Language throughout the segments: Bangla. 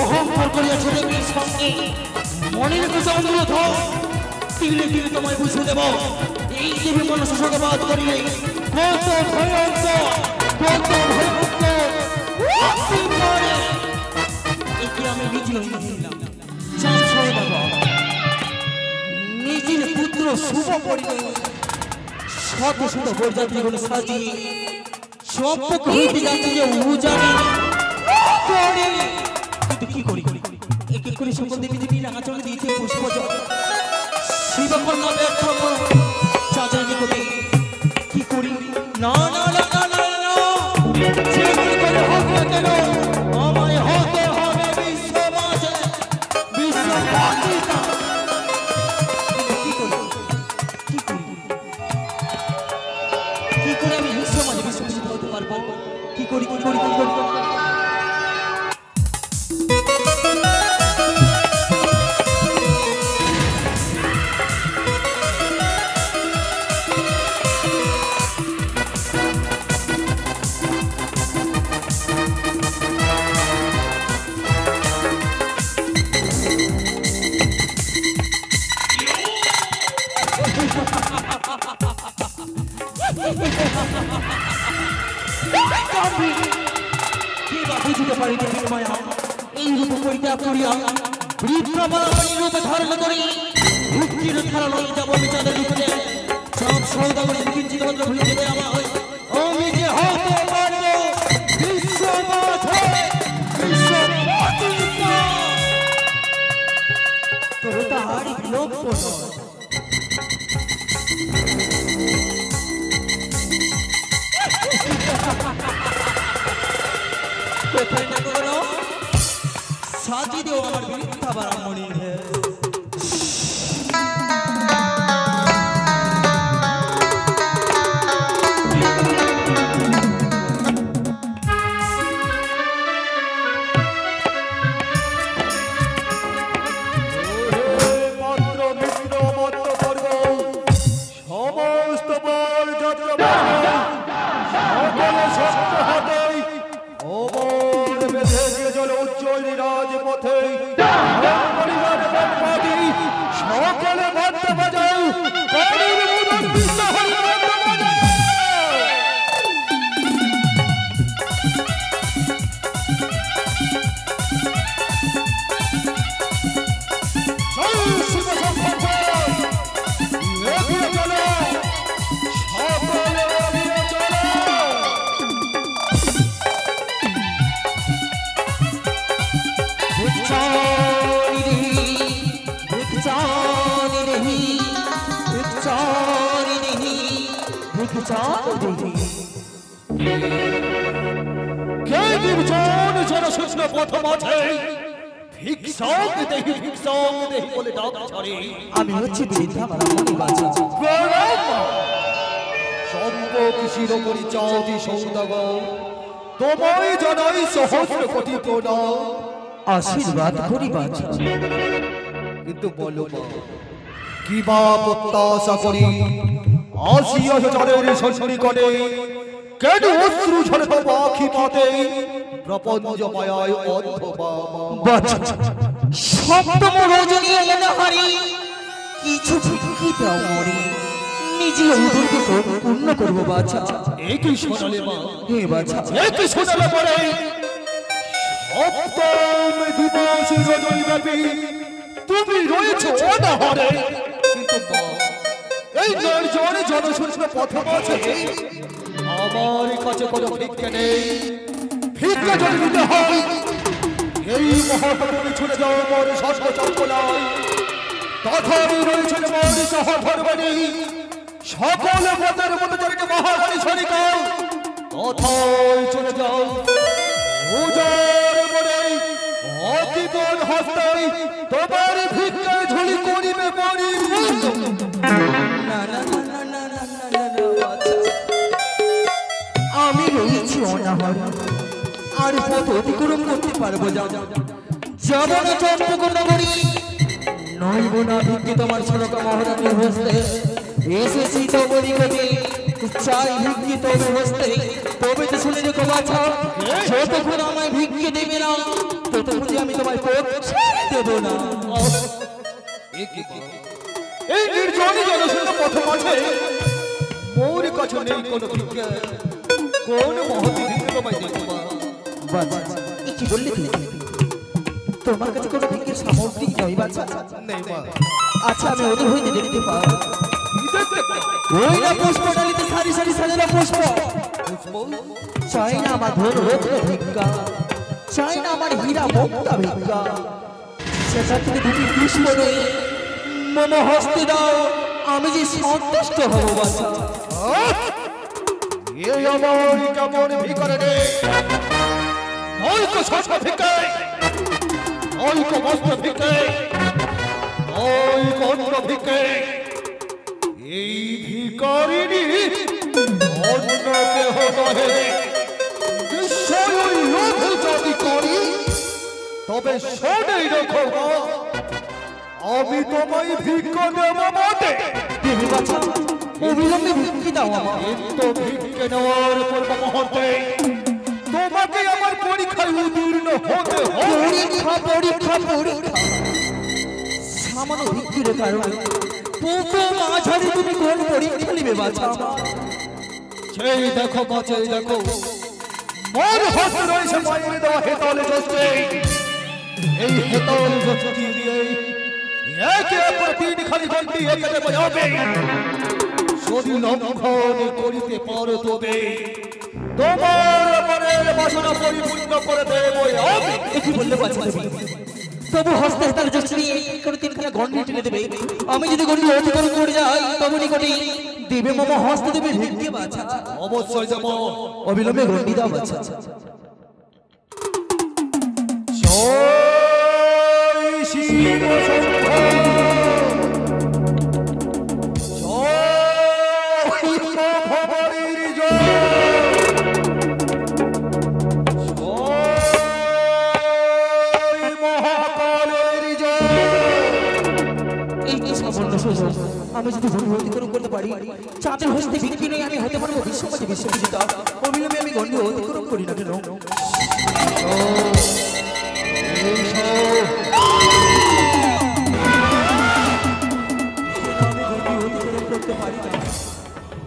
অহংকার করিয়া ছেলেটির সঙ্গে মনের কুসুম অনুরোধ তিলে তিলে তোমায় বুঝে দেব এই দেবী মনসা সঙ্গবাদ করিলে কত ভয়ঙ্কর একে আমি নিজে হইলাম নিজের পুত্র শুভ পরিণয় শত শত বরযাত্রীগুলো সাজিয়ে সম্পর্ক হইতে যাচ্ছে যে উজানি করে কিন্তু কি করি এক এক করে সকল দেবী দেবী রাঙাচরণে দিয়েছে পুষ্পজল শিবকন্যা ব্যর্থ চাচার নিকটে কি করি না না না না না না যেমনি করে হোক না কেন আমায় হতে হবে বিশ্বমাঝে বিশ্বমাতা কি করি আমি বিশ্বমাঝে বিশ্বমাতা হতে পারবো কি করি বুঝতে পারি মায়া এই রূপ পরিত্যাগ করিয়া বৃদ্ধবাণী রূপে ধারণ করি ভক্তির ধারা লই যাব আমি চাঁদের রূপে সব সৌদাগরী কিঞ্চিত মাত্র ভুলে যেতে আমার আমি যে হতে পারবো বিশ্বমাতা তোর তাহারি লোক साजी दो আমার মিথ্যা বারামণি হে আমি হচ্ছে বৃদ্ধা বারামণি বাছা সম্পর্কির পরিচয় সৌদাগর তোমায় জানাই সহস্র কোটি প্রণাম আশীর্বাদ করি বাছা কিন্তু বলো কি বা প্রত্যাশা করি আসিয়া জলের সন্নিকটে কেন অশ্রু ঝরে তো পাখি পাতে প্রপঞ্চ মায়ায় অন্ধবা বাছা সপ্তম রজনী এলেনা হারি কিছু ভিক্ষি দাও মরি নিজে উদরকে পূর্ণ করবো বাছা একই শোনালে মা হে বাছা একই শোনালে পরে সপ্তম দিবস রজনী ব্যাপী তুমি রয়েছো অনাহারে কিন্তু মা এই নির্জন জনশূন্য পথে পথে আমার কাছে কোনো ভিক্ষা নেই। ভিক্ষা যদি দিতে হয় এই মহাপ্রভু ছুটে যাও মোর শস্য চম্পলায়, তথাপি রয়েছেন মোর সহধর্মিণী সকল পথের মতো যাকে মহারানী সরিকা, তথায় চলে যাও উজার মনে অতিপন হস্তে তোমার ভিক্ষা ঝুলি করিবে পরি। না না না না না না না না না, বাছা। আমি রয়েছি অনাহার, আর পথ অতিক্রম করতে পারবো যাব না চম্পক নগরী, নইব না ভিক্ষে তোমার সরকা মহারানীর হস্তে। এসেছি তবু নিকটে, চাই ভিক্ষে তবু হস্তে। তবে তো শুনে রেখো বাছা, যতক্ষণ আমায় ভিক্ষে দেবে না ততক্ষণ আমি তোমায় পথ দেব না। এই নির্জন জনশূন্য পথে মাঝে মোর কাছে নেই কোনো ভিক্ষা, কোন মহতি ভিক্ষা তোমায় দেব মা। বাছা, এ কি বললে তুমি? তোমার কাছে কোনো ভিক্ষের সামগ্রী নয় বাছা? নেই মা। আচ্ছা, আমি ওদের হইতে দেখতে পাবো। ওই না পুষ্প ডালিতে সারি সারি সাজানো পুষ্প, চাই না আমার ধন রত্ন ভিক্ষা, চাই না আমার হীরা মুক্তা ভিক্ষা। সেটা থেকে দুটি পুষ্প নেই মম হস্তে দাও, আমি যে সন্তুষ্ট হব বাছা। এই আমার কেমন ভিকারে রে, ঐক্য শস্য ভিক্ষায়, ঐক্য বস্ত্র ভিক্ষায়, ঐক্য অন্ন ভিক্ষায়। এই ভিকারিনী অন্য কেহ নহে, নিশ্চয় ওই লোভ যদি করি তবে শোনেই রেখো মা, আমি তোমায় ভিক্ষা দেব বটে। দেবী বাছা, অবিলম্বে ভিক্ষে দাও আমার। কিন্তু ভিক্ষে নেওয়ার পূর্ব মুহূর্তে তোমাকে আমার পরীক্ষায় উত্তীর্ণ হতে হবে। পরীক্ষা পরীক্ষা পরীক্ষা, সামান্য ভিক্ষের কারণে প্রথম মাঝারি তুমি কোন পরীক্ষা নেবে বাছা? সেই দেখো বাঁচাই দেখো, মোর হাতে রয়েছে মায়ের দেওয়া হেতালে জস্তে। এই হেতালে জস্তি দিয়ে একে অপর তিন খালি ঘন্টি একেতে বাজাবে, যদি লঙ্ঘন করিতে পারো তবে তোমার মনের বাসনা পরিপূর্ণ করে দেব আমি। কি বললে বাছা তুমি? তবু হস্তে হাতার জস্ট নিয়ে করে তিনখানা গন্ডি টেনে দেবে। আমি যদি গন্ডি অতিক্রম করে যাই তবু নিকটে দেবে মম হস্তে দেবে ভিক্ষে বাছা। অবশ্যই যাব, অবিলম্বে গন্ডি দাও বাছা। জয় শিব শম্ভ, জয় ভবানীর জয়, জয় মহাকালের জয়। এই কি সামান্য সুযোগ, আমি যদি গন্ডি অতিক্রম করতে পারি, চাঁদের হস্তে ভিক্ষে নেই আমি হতে পারবো বিশ্বমাঝে বিশ্ববিজিতা। অবিলম্বে আমি গন্ডি অতিক্রম করি না কেন? করতে পারি না,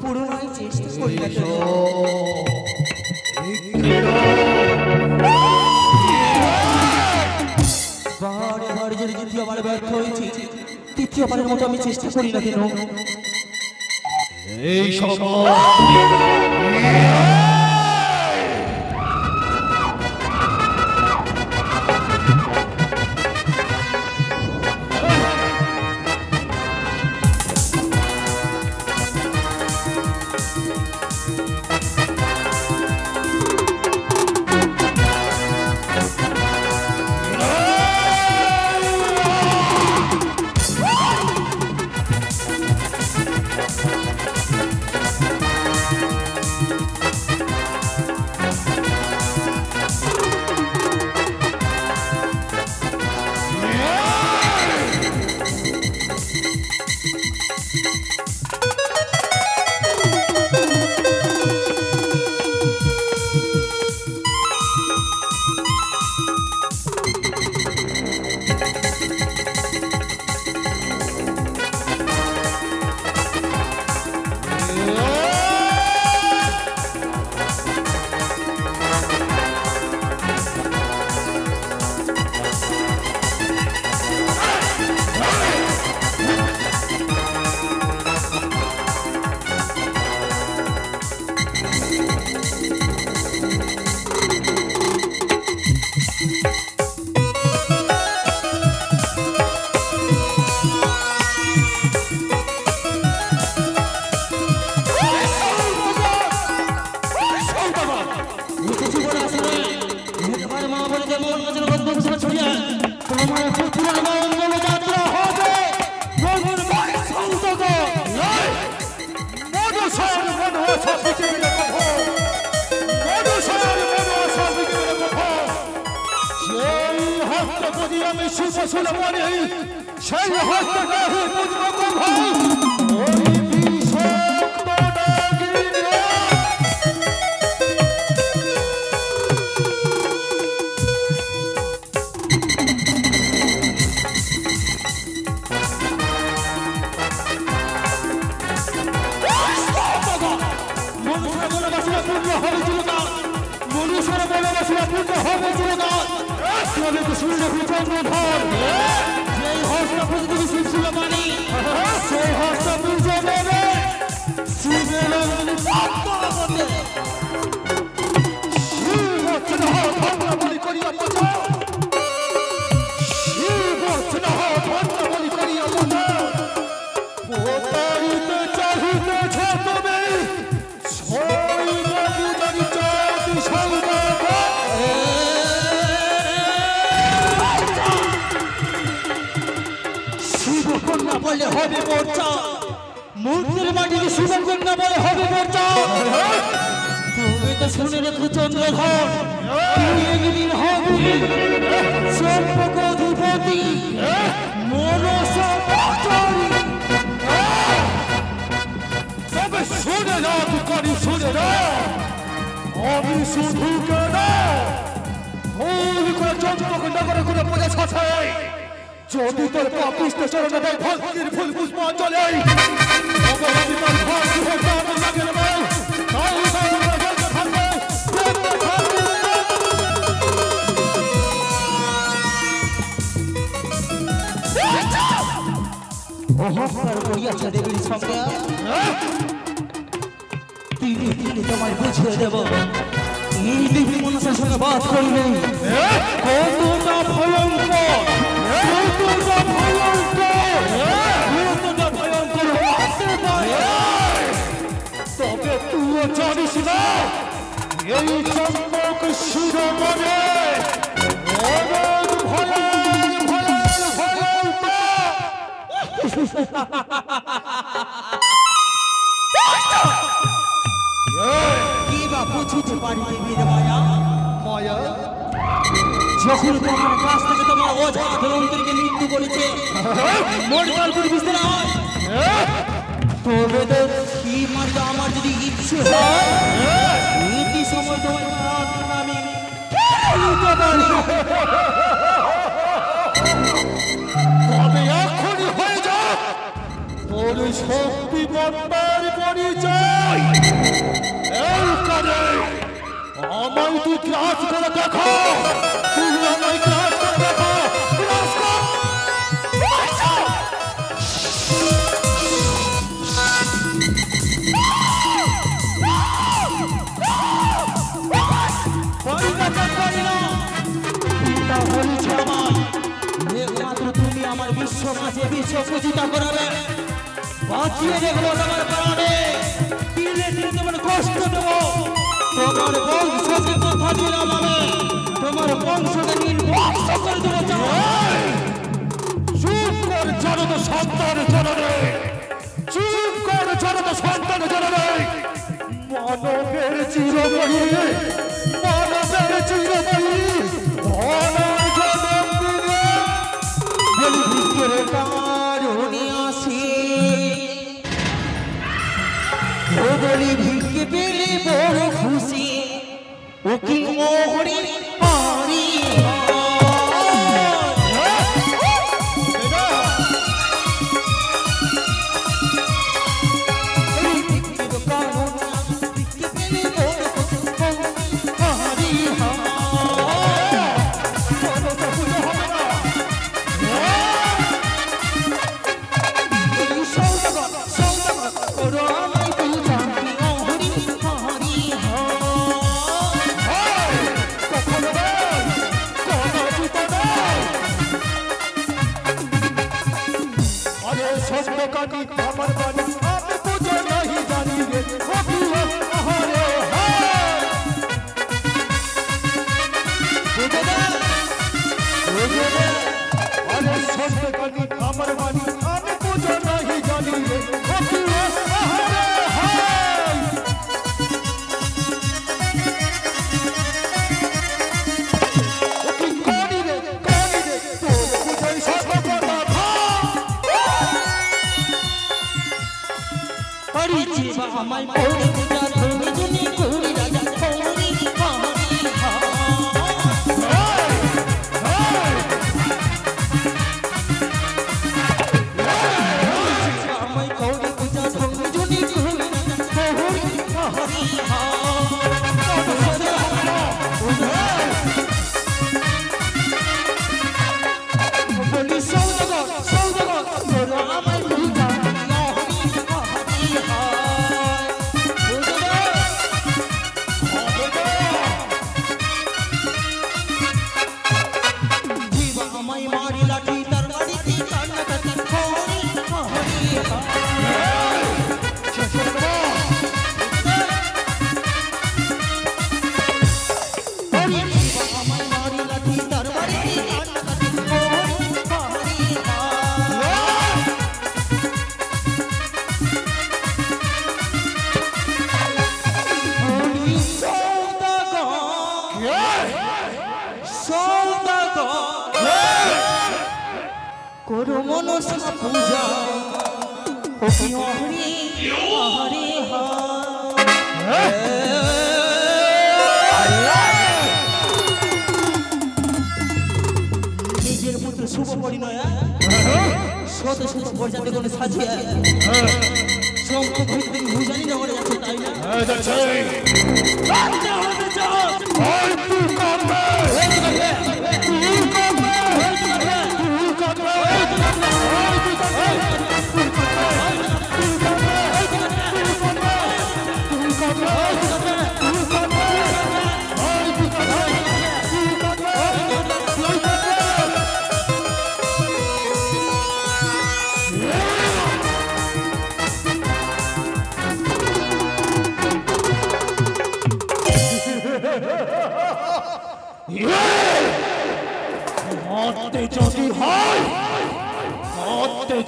পুরোনাই চেষ্টা করি না কেন? বারে বারে যদি দ্বিতীয়বার ব্যর্থ হয়েছি, তৃতীয়বারের মতো আমি চেষ্টা করি না কেন? এই সময় সব পৃথিবীর কথা মনুষ্যের মন সব পৃথিবীর কথা সেই হস্তপতি আমি শুভ শুনে বলি সেই হস্ত নাহি বুঝব কথা ওই বিষাক্ত নাগিনী মনুষ্যের বনবাসীরা পূর্ণ হবে যুবকাল তবে তো শুনে রাখি চন্দ্রধর সেই হস্ত প্রতিযোগী শিব ছিল মানি সেই হস্ত পূর্য দেবে শিবের করতে শিব স্নেহ ধন্য বলি করিয়া বাঁচা শিব স্নেহ ধন্য বলি করিয়া বাঁচা প্রতারিতে চাহিতেছ তুমি সই বাবুদারি চাঁদ সৌদাগর শিবকন্যা বলে হবে মোর্চা মূর্তির মাটিকে শিবকন্যা বলে হবে মোর্চা তুমি তো শুনে রেখো চন্দ্রধর তুই একদিন হবি চম্পক অধিপতি মনসা তবে শুনে না তুই করি শুনে না আমি শুধু কেন ভুল করে চন্দ্রকে নগরে কোনো প্রজা ছাছে যদি তোর পাপিষ্ট চরণে দেয় ভক্তির ফুল পুষ্পাঞ্জলি তবে আমি তার ভক্তি হইতে আমি লাগে নেবে তাই তাই আমার জন্য থাকবে অহংকার করিয়াছে দেবীর সঙ্গে তিনি তিনি তোমায় বুঝিয়ে দেব এই দেবী মনসার সঙ্গে বাদ করিলে কতটা ভয়ঙ্কর কতটা ভয়ঙ্কর কতটা ভয়ঙ্কর হতে পারে তবে তুইও জানিস না এই চম্পক শিরোমণি অমন ভয়াল ভয়াল কি বা বুঝিতে পারি দেবীর মায়া মায়া যখন তোমার কাছ থেকে তোমার ওঝা ধনন্তরীকে মৃত্যু করেছে মনকাল করে বুঝতে না হয় তবে তো কি মার্গে আমার যদি ইচ্ছে হয় ইতি সময় তোমার প্রার্থনা আমি দিতে পারি তবে এখনই হয়ে যা তোর শক্তিমত্তার পরিচয় এই কাজে আমায় তুই ক্লাস করে দেখো তুই আমায় ক্লাস করে দেখো ক্লাস কর পারি না পিতা বলেছে আমার একমাত্র তুমি আমার বিশ্ব মাঝে বিশ্ব পূজিতা করাবে বাঁচিয়ে রেখো তোমার প্রাণে দিলে দিলে তোমার কষ্ট দেব তোমার বংশকে কথা দিলাম আমি তোমার বংশকে নির্বংশ করে দেবো চুপ কর জনতা সন্তান জননে চুপ কর জনতা সন্তান জননে মানবের চিরময়ী মানবের চিরময়ী ধনের জনম দিলে বলি ভিক্ষের কারণে আসি ও বলি ভিক্ষে পেলে বড় খুশি ও কি মোহরে হারি কাটি আমার বাড়ি আমি বুঝে नहीं জানি রে হকিও আহারে হায় বুঝে না আরে সত্য কাটি আমার বাড়ি আমি বুঝে नहीं জানি রে হকিও আহারে আমায় গৌরী পূজা ধনী জনী গৌরী রাজা গৌরী হরি আমায় গৌরী পূজা ধনী জনী গৌরী রাজা গৌরী হরি বলি সৌদাগর সৌদাগর তোরা আমায় পূজা করো মনসা পূজা হরি হরি হরি নিজের পুত্র শুভ পরিণয় শত শত পর্যাতে কোনো সাজিয়া সম্পর্ক ভুজানি নগরে যাচ্ছে তাই না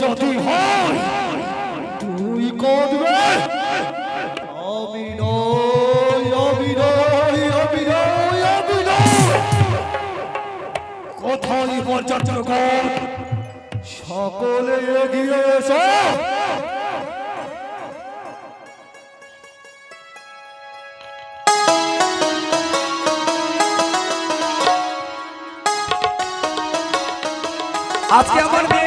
যদি হয় তুই করবে আমি নই অবিনয় অবিনয় অবিনয় কোথায় পর্যটকগণ সকলে এগিয়ে এসো আজকে আমার